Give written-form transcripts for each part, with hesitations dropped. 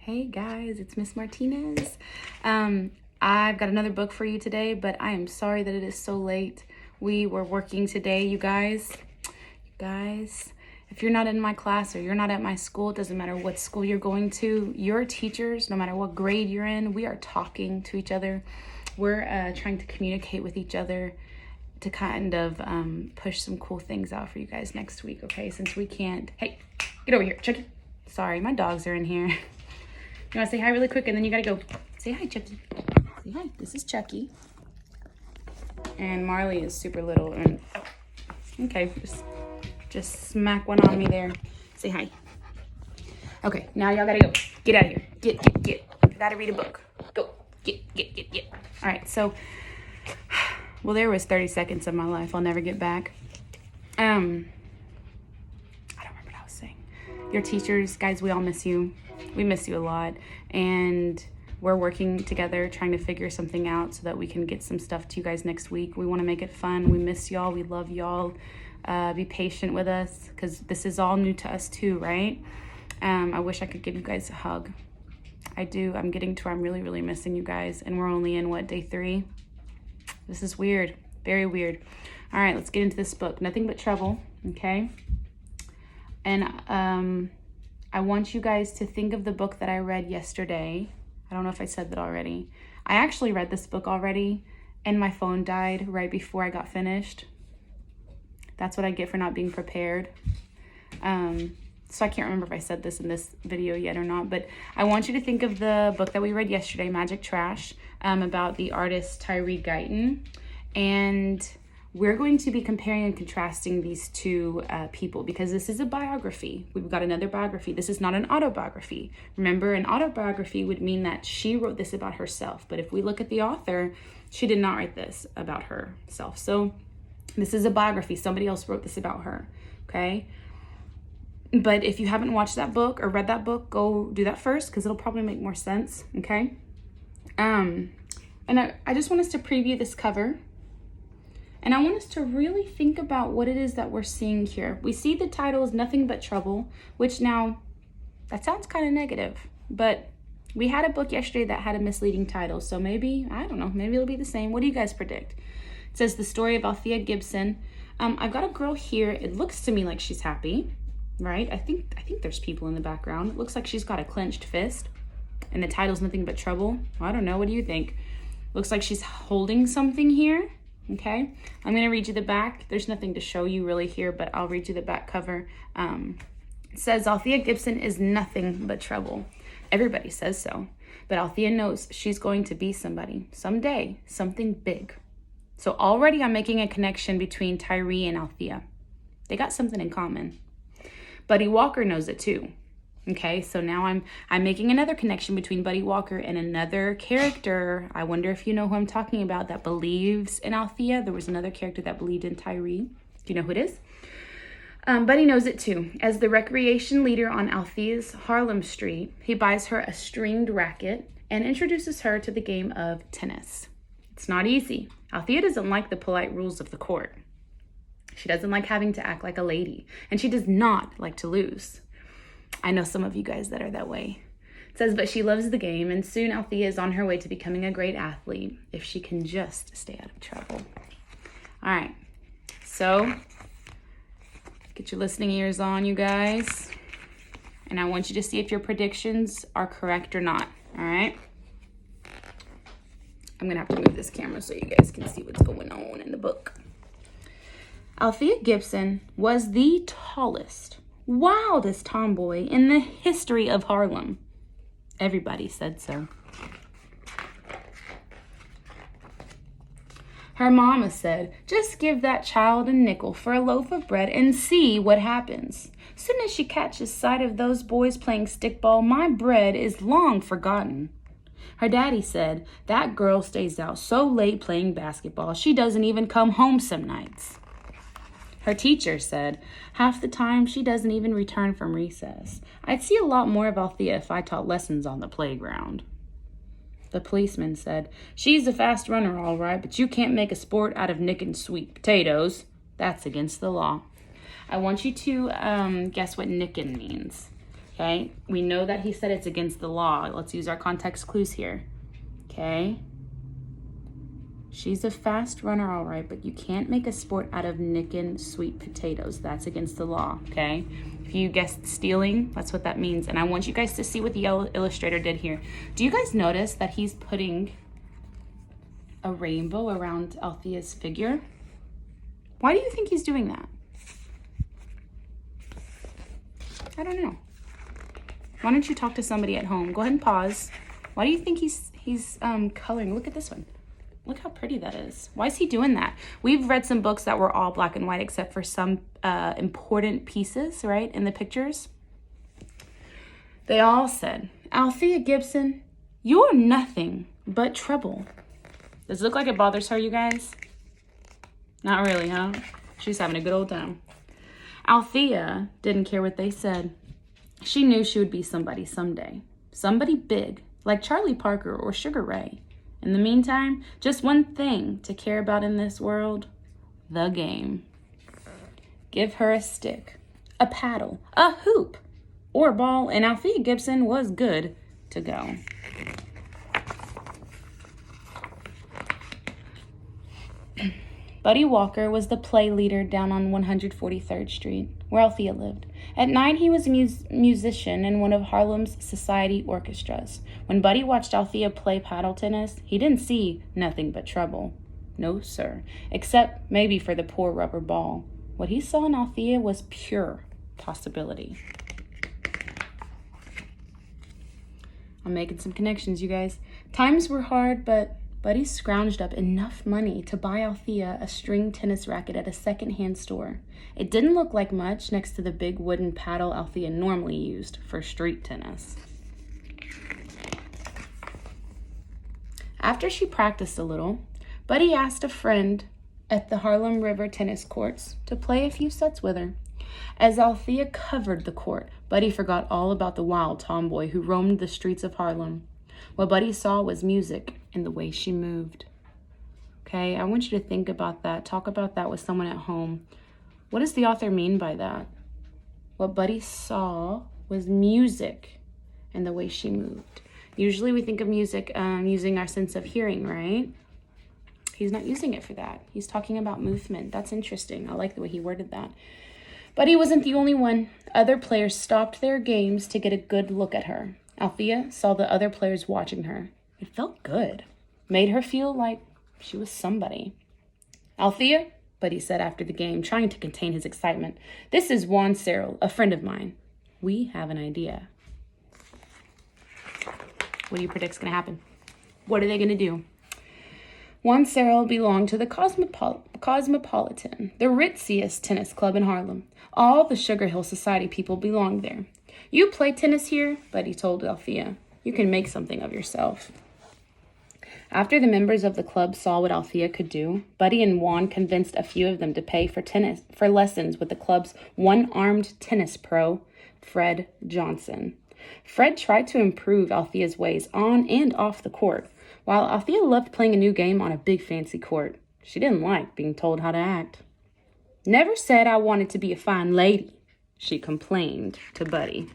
Hey guys, it's Miss Martinez. I've got another book for you today, but I am sorry that it is so late. We were working today, you guys. If you're not in my class or you're not at my school, it doesn't matter what school you're going to, your teachers, no matter what grade you're in, we are talking to each other. We're trying to communicate with each other to kind of push some cool things out for you guys next week, okay? Since we can't, hey, get over here, Chucky. Sorry, my dogs are in here. You want to say hi really quick, and then you got to go. Say hi, Chucky. Say hi. This is Chucky. And Marley is super little. And oh, okay, just smack one on me there. Say hi. Okay, now y'all got to go. Get out of here. Get. Got to read a book. Go. Get. All right, so, well, there was 30 seconds of my life I'll never get back. I don't remember what I was saying. Your teachers, guys, we all miss you. We miss you a lot, and we're working together trying to figure something out so that we can get some stuff to you guys next week. We want to make it fun. We miss y'all. We love y'all. Be patient with us because this is all new to us too, right? I wish I could give you guys a hug. I do. I'm getting to where I'm really missing you guys, and we're only in, what, day 3? This is weird. Very weird. All right, let's get into this book. Nothing But Trouble, okay? And I want you guys to think of the book that I read yesterday. I don't know if I said that already. I actually read this book already, and my phone died right before I got finished. That's what I get for not being prepared. So I can't remember if I said this in this video yet or not, but I want you to think of the book that we read yesterday, Magic Trash, about the artist Tyree Guyton. And we're going to be comparing and contrasting these two people because this is a biography. We've got another biography. This is not an autobiography. Remember, an autobiography would mean that she wrote this about herself. But if we look at the author, she did not write this about herself. So this is a biography. Somebody else wrote this about her, okay? But if you haven't watched that book or read that book, go do that first because it'll probably make more sense, okay? And I just want us to preview this cover. And I want us to really think about what it is that we're seeing here. We see the title is Nothing But Trouble, which now, that sounds kind of negative. But we had a book yesterday that had a misleading title. So maybe, I don't know, maybe it'll be the same. What do you guys predict? It says the story of Althea Gibson. I've got a girl here. It looks to me like she's happy, right? I think there's people in the background. It looks like she's got a clenched fist. And the title's Nothing But Trouble. Well, I don't know. What do you think? Looks like she's holding something here. Okay, I'm going to read you the back. There's nothing to show you really here, but I'll read you the back cover. It says, Althea Gibson is nothing but trouble. Everybody says so, but Althea knows she's going to be somebody, someday, something big. So already I'm making a connection between Tyree and Althea. They got something in common. Buddy Walker knows it too. Okay, so now I'm making another connection between Buddy Walker and another character. I wonder if you know who I'm talking about that believes in Althea. There was another character that believed in Tyree. Do you know who it is? Buddy knows it too. As the recreation leader on Althea's Harlem Street, he buys her a stringed racket and introduces her to the game of tennis. It's not easy. Althea doesn't like the polite rules of the court. She doesn't like having to act like a lady, and she does not like to lose. I know some of you guys that are that way. It says, but she loves the game, and soon Althea is on her way to becoming a great athlete if she can just stay out of trouble. All right, so get your listening ears on, you guys, and I want you to see if your predictions are correct or not, all right? I'm going to have to move this camera so you guys can see what's going on in the book. Althea Gibson was the tallest, wildest tomboy in the history of Harlem. Everybody said so. Her mama said, just give that child a nickel for a loaf of bread and see what happens. Soon as she catches sight of those boys playing stickball, my bread is long forgotten. Her daddy said, that girl stays out so late playing basketball, she doesn't even come home some nights. Her teacher said, half the time she doesn't even return from recess. I'd see a lot more of Althea if I taught lessons on the playground. The policeman said, she's a fast runner all right, but you can't make a sport out of nicking sweet potatoes. That's against the law. I want you to guess what nicking means. Okay, we know that he said it's against the law. Let's use our context clues here. Okay. She's a fast runner, all right, but you can't make a sport out of nicking sweet potatoes. That's against the law, okay? If you guessed stealing, that's what that means. And I want you guys to see what the illustrator did here. Do you guys notice that he's putting a rainbow around Althea's figure? Why do you think he's doing that? I don't know. Why don't you talk to somebody at home? Go ahead and pause. Why do you think he's coloring? Look at this one. Look how pretty that is. Why is he doing that? We've read some books that were all black and white except for some important pieces, right, in the pictures. They all said, Althea Gibson, you're nothing but trouble. Does it look like it bothers her, you guys? Not really, huh? She's having a good old time. Althea didn't care what they said. She knew she would be somebody someday. Somebody big, like Charlie Parker or Sugar Ray. In the meantime, just one thing to care about in this world, the game. Give her a stick, a paddle, a hoop, or a ball, and Althea Gibson was good to go. Buddy Walker was the play leader down on 143rd Street, where Althea lived. At night, he was a musician in one of Harlem's society orchestras. When Buddy watched Althea play paddle tennis, he didn't see nothing but trouble. No, sir, except maybe for the poor rubber ball. What he saw in Althea was pure possibility. I'm making some connections, you guys. Times were hard, but Buddy scrounged up enough money to buy Althea a string tennis racket at a second-hand store. It didn't look like much next to the big wooden paddle Althea normally used for street tennis. After she practiced a little, Buddy asked a friend at the Harlem River tennis courts to play a few sets with her. As Althea covered the court, Buddy forgot all about the wild tomboy who roamed the streets of Harlem. What Buddy saw was music in the way she moved. Okay, I want you to think about that. Talk about that with someone at home. What does the author mean by that? What Buddy saw was music in the way she moved. Usually we think of music using our sense of hearing, right? He's not using it for that. He's talking about movement. That's interesting. I like the way he worded that. But he wasn't the only one. Other players stopped their games to get a good look at her. Althea saw the other players watching her. It felt good. Made her feel like she was somebody. Althea, Buddy said after the game, trying to contain his excitement. This is Juan Cyril, a friend of mine. We have an idea. What do you predict's going to happen? What are they going to do? Juan Cyril belonged to the Cosmopolitan, the ritziest tennis club in Harlem. All the Sugar Hill Society people belonged there. You play tennis here, Buddy told Althea. You can make something of yourself. After the members of the club saw what Althea could do, Buddy and Juan convinced a few of them to pay for lessons with the club's one-armed tennis pro, Fred Johnson. Fred tried to improve Althea's ways on and off the court. While Althea loved playing a new game on a big fancy court, she didn't like being told how to act. Never said I wanted to be a fine lady, she complained to Buddy.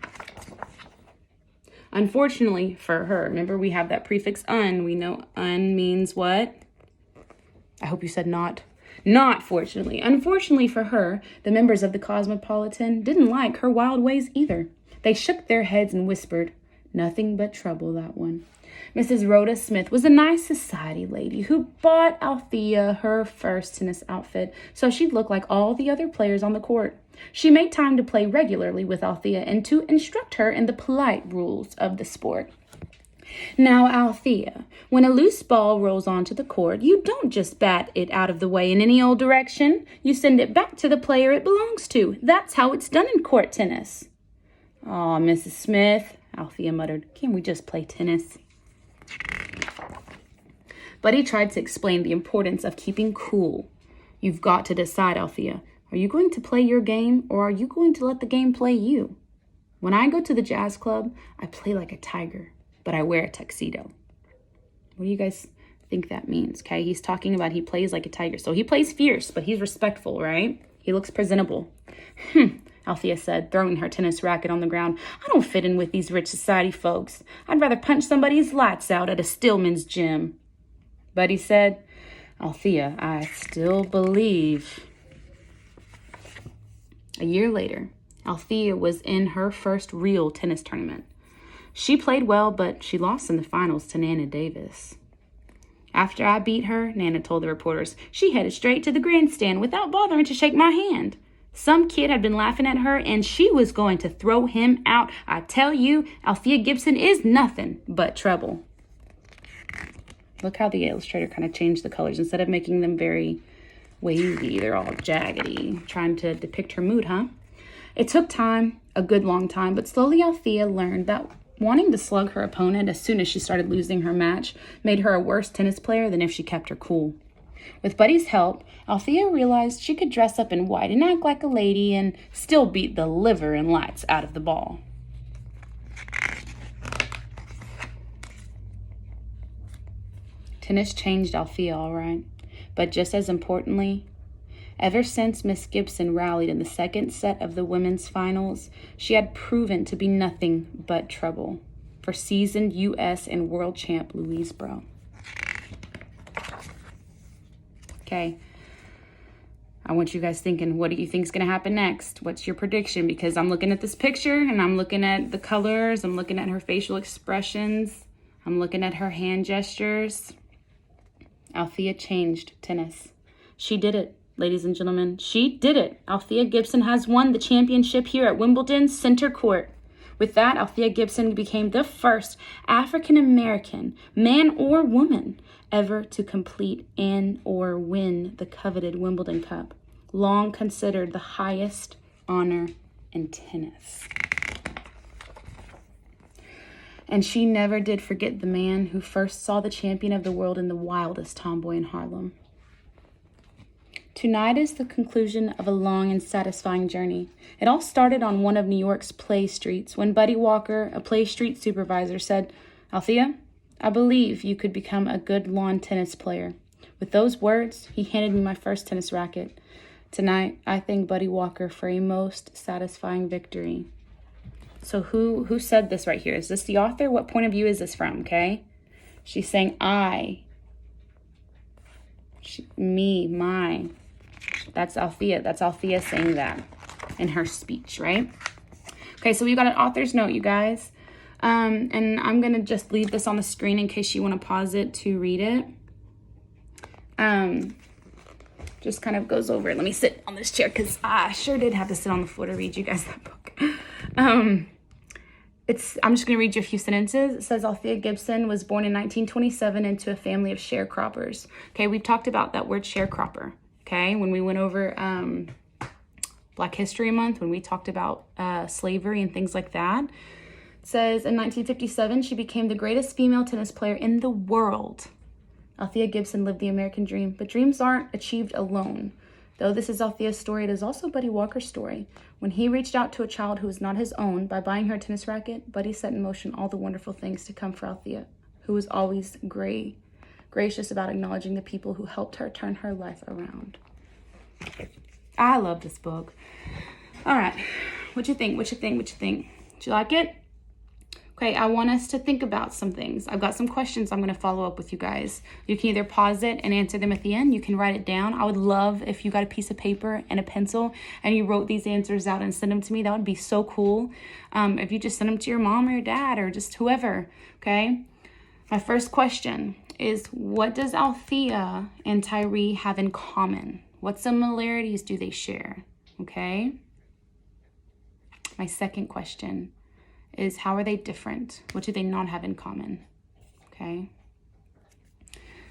Unfortunately for her, remember we have that prefix un. We know un means what? I hope you said not. Not fortunately. Unfortunately for her, the members of the Cosmopolitan didn't like her wild ways either. They shook their heads and whispered, nothing but trouble, that one. Mrs. Rhoda Smith was a nice society lady who bought Althea her first tennis outfit so she'd look like all the other players on the court. She made time to play regularly with Althea and to instruct her in the polite rules of the sport. Now, Althea, when a loose ball rolls onto the court, you don't just bat it out of the way in any old direction. You send it back to the player it belongs to. That's how it's done in court tennis. "Aw, Mrs. Smith," Althea muttered, "can't we just play tennis?" Buddy tried to explain the importance of keeping cool. "You've got to decide, Althea. Are you going to play your game, or are you going to let the game play you? When I go to the jazz club, I play like a tiger, but I wear a tuxedo." What do you guys think that means? Okay, he's talking about he plays like a tiger. So he plays fierce, but he's respectful, right? He looks presentable. Althea said, throwing her tennis racket on the ground. I don't fit in with these rich society folks. I'd rather punch somebody's lights out at a Stillman's gym. Buddy said, Althea, I still believe. A year later, Althea was in her first real tennis tournament. She played well, but she lost in the finals to Nana Davis. After I beat her, Nana told the reporters, she headed straight to the grandstand without bothering to shake my hand. Some kid had been laughing at her, and she was going to throw him out. I tell you, Althea Gibson is nothing but trouble. Look how the illustrator kind of changed the colors. Instead of making them very wavy, they're all jaggedy, trying to depict her mood, huh? It took time, a good long time, but slowly Althea learned that wanting to slug her opponent as soon as she started losing her match made her a worse tennis player than if she kept her cool. With Buddy's help, Althea realized she could dress up in white and act like a lady and still beat the liver and lights out of the ball. Tennis changed Althea, all right. But just as importantly, ever since Miss Gibson rallied in the second set of the women's finals, she had proven to be nothing but trouble for seasoned U.S. and world champ Louise Bro. Okay, I want you guys thinking, what do you think is going to happen next? What's your prediction? Because I'm looking at this picture and I'm looking at the colors. I'm looking at her facial expressions. I'm looking at her hand gestures. Althea changed tennis. She did it, ladies and gentlemen. She did it. Althea Gibson has won the championship here at Wimbledon Center Court. With that, Althea Gibson became the first African-American, man or woman, ever to complete and or win the coveted Wimbledon Cup, long considered the highest honor in tennis. And she never did forget the man who first saw the champion of the world in the wildest tomboy in Harlem. Tonight is the conclusion of a long and satisfying journey. It all started on one of New York's play streets when Buddy Walker, a play street supervisor, said, Althea, I believe you could become a good lawn tennis player. With those words, he handed me my first tennis racket. Tonight, I thank Buddy Walker for a most satisfying victory. So who said this right here? Is this the author? What point of view is this from, okay? She's saying I. Me, my. That's Althea. That's Althea saying that in her speech, right? Okay, so we got an author's note, you guys. And I'm going to just leave this on the screen in case you want to pause it to read it. Just kind of goes over it. Let me sit on this chair because I sure did have to sit on the floor to read you guys that book. I'm just going to read you a few sentences. It says, Althea Gibson was born in 1927 into a family of sharecroppers. Okay, we've talked about that word sharecropper, okay, when we went over Black History Month, when we talked about slavery and things like that. It says, in 1957, she became the greatest female tennis player in the world. Althea Gibson lived the American dream, but dreams aren't achieved alone. Though this is Althea's story, it is also Buddy Walker's story. When he reached out to a child who was not his own by buying her a tennis racket, Buddy set in motion all the wonderful things to come for Althea, who was always gracious about acknowledging the people who helped her turn her life around. I love this book. All right, what you think? What you think? What you think? Did you like it? Okay, I want us to think about some things. I've got some questions I'm going to follow up with you guys. You can either pause it and answer them at the end. You can write it down. I would love if you got a piece of paper and a pencil and you wrote these answers out and sent them to me. That would be so cool. If you just send them to your mom or your dad or just whoever, okay? My first question is, what does Althea and Tyree have in common? What similarities do they share, okay? My second question is, how are they different? What do they not have in common? Okay.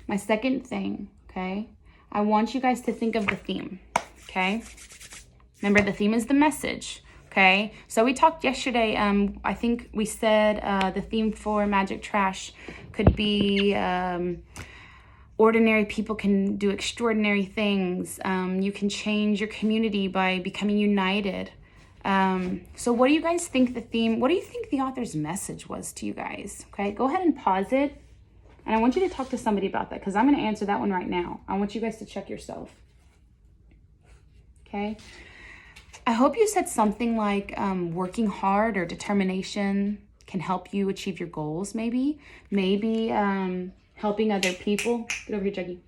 My second thing, okay, I want you guys to think of the theme, okay? Remember, the theme is the message, okay? So we talked yesterday, I think we said the theme for Magic Trash could be ordinary people can do extraordinary things. You can change your community by becoming united. So what do you guys think the theme, what do you think the author's message was to you guys? Okay, go ahead and pause it. And I want you to talk to somebody about that because I'm going to answer that one right now. I want you guys to check yourself. Okay. I hope you said something like working hard or determination can help you achieve your goals, maybe. Maybe helping other people. Get over here, Juggy.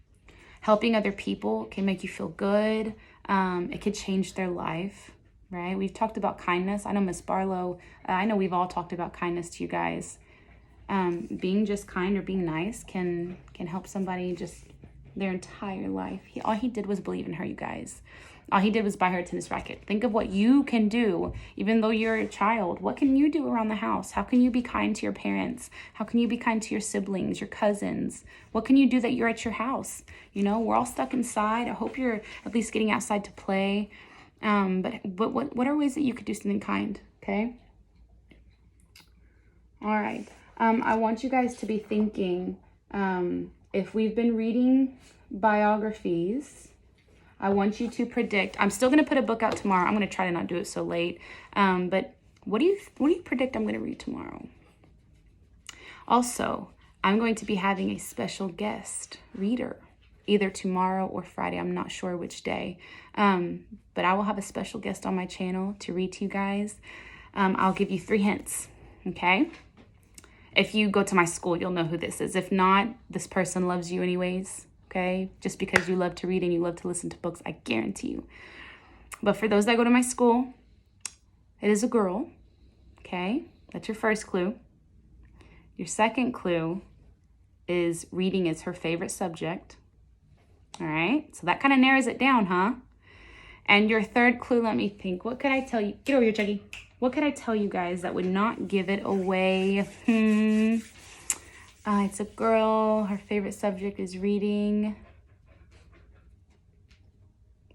Helping other people can make you feel good. It could change their life, right? We've talked about kindness. I know Miss Barlow, I know we've all talked about kindness to you guys. Being just kind or being nice can help somebody just their entire life. All he did was believe in her, you guys. All he did was buy her a tennis racket. Think of what you can do, even though you're a child. What can you do around the house? How can you be kind to your parents? How can you be kind to your siblings, your cousins? What can you do that you're at your house? You know, we're all stuck inside. I hope you're at least getting outside to play. But what are ways that you could do something kind, okay? All right. I want you guys to be thinking, if we've been reading biographies, I want you to predict. I'm still going to put a book out tomorrow. I'm going to try to not do it so late. But what do you predict I'm going to read tomorrow? Also, I'm going to be having a special guest reader either tomorrow or Friday. I'm not sure which day. But I will have a special guest on my channel to read to you guys. I'll give you 3 hints, okay? If you go to my school, you'll know who this is. If not, this person loves you anyways. Okay, just because you love to read and you love to listen to books, I guarantee you. But for those that go to my school, it is a girl. Okay, that's your first clue. Your second clue is reading is her favorite subject. All right, so that kind of narrows it down, huh? And your third clue, let me think. What could I tell you? Get over here, Chucky. What could I tell you guys that would not give it away? It's a girl. Her favorite subject is reading.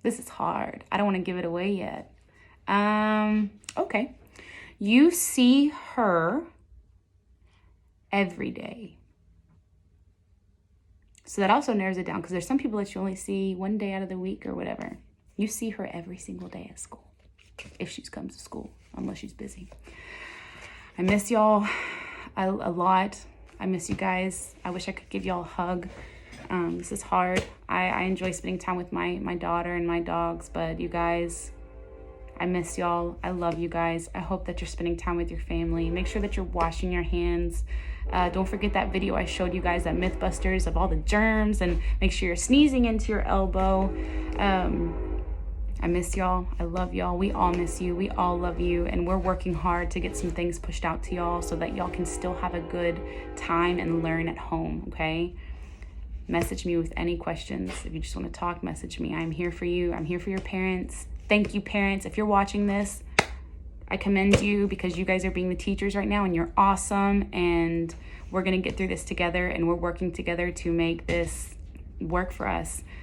This is hard. I don't want to give it away yet. Okay. You see her every day. So that also narrows it down because there's some people that you only see one day out of the week or whatever. You see her every single day at school. If she comes to school, unless she's busy. I miss y'all a lot. I miss you guys. I wish I could give y'all a hug. This is hard. I enjoy spending time with my daughter and my dogs, but you guys, I miss y'all. I love you guys. I hope that you're spending time with your family. Make sure that you're washing your hands. Don't forget that video I showed you guys at Mythbusters of all the germs, and make sure you're sneezing into your elbow. I miss y'all. I love y'all. We all miss you. We all love you. And we're working hard to get some things pushed out to y'all so that y'all can still have a good time and learn at home, okay? Message me with any questions. If you just want to talk, message me. I'm here for you. I'm here for your parents. Thank you, parents. If you're watching this, I commend you because you guys are being the teachers right now and you're awesome. And we're going to get through this together and we're working together to make this work for us.